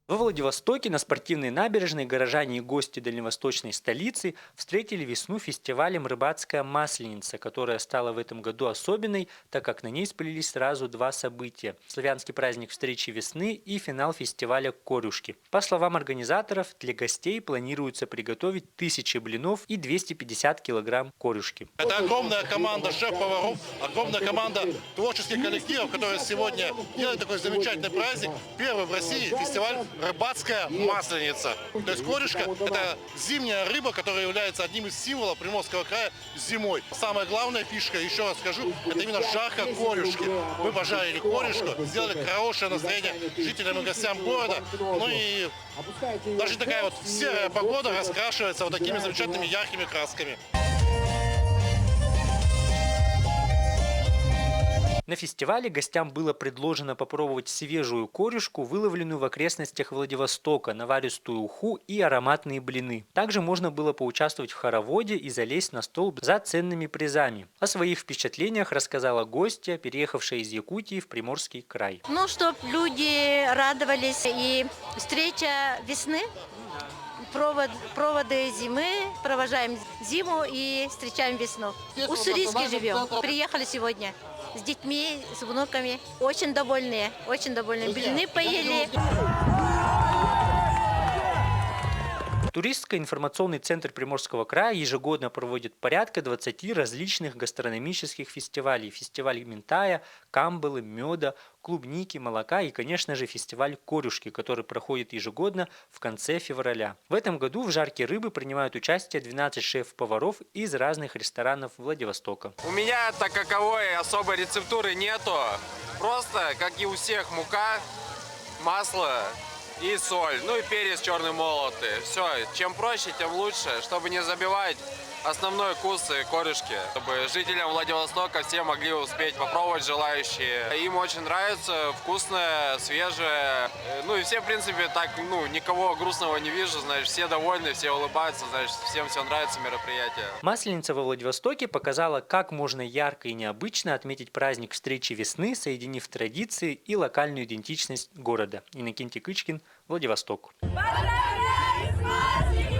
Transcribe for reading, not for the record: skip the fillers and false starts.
Во Владивостоке на спортивной набережной горожане и гости дальневосточной столицы встретили весну фестивалем «Рыбацкая масленица», которая стала в этом году особенной, так как на ней сплелись сразу два события – славянский праздник встречи весны и финал фестиваля «Корюшки». По словам организаторов, для гостей планируется приготовить 1000 блинов и 250 килограмм корюшки. Это огромная команда шеф-поваров, огромная команда творческих коллективов, которые сегодня делают такой замечательный праздник. Первый в России фестиваль «Рыбацкая масленица». То есть корюшка – это зимняя рыба, которая является одним из символов Приморского края зимой. Самая главная фишка, еще раз скажу, это именно жарка корюшки. Мы пожарили корюшку, сделали хорошее настроение жителям и гостям города. Ну и даже такая вот серая погода раскрашивается вот такими замечательными яркими красками. На фестивале гостям было предложено попробовать свежую корюшку, выловленную в окрестностях Владивостока, наваристую уху и ароматные блины. Также можно было поучаствовать в хороводе и залезть на столб за ценными призами. О своих впечатлениях рассказала гостья, переехавшая из Якутии в Приморский край. Ну, чтобы люди радовались и встреча весны. Проводы зимы, провожаем зиму и встречаем весну. Уссурийске живем. Приехали сегодня с детьми, с внуками. Очень довольные, очень довольные. Блины поели. Туристско-информационный центр Приморского края ежегодно проводит порядка 20 различных гастрономических фестивалей. Фестиваль минтая, камбалы, меда, клубники, молока и, конечно же, фестиваль корюшки, который проходит ежегодно в конце февраля. В этом году в жарке рыбы принимают участие 12 шеф-поваров из разных ресторанов Владивостока. У меня так каковой особой рецептуры нету. Просто, как и у всех, мука, масло и соль, ну и перец черный молотый. Все, чем проще, тем лучше, чтобы не забивать основной вкус корюшки, чтобы жителям Владивостока все могли успеть попробовать желающие. Им очень нравится, вкусное, свежее. Ну и все, в принципе, так, никого грустного не вижу, значит, все довольны, все улыбаются, значит, всем все нравится мероприятие. Масленица во Владивостоке показала, как можно ярко и необычно отметить праздник встречи весны, соединив традиции и локальную идентичность города. Иннокентий Кычкин, Владивосток. Поздравляем с праздником!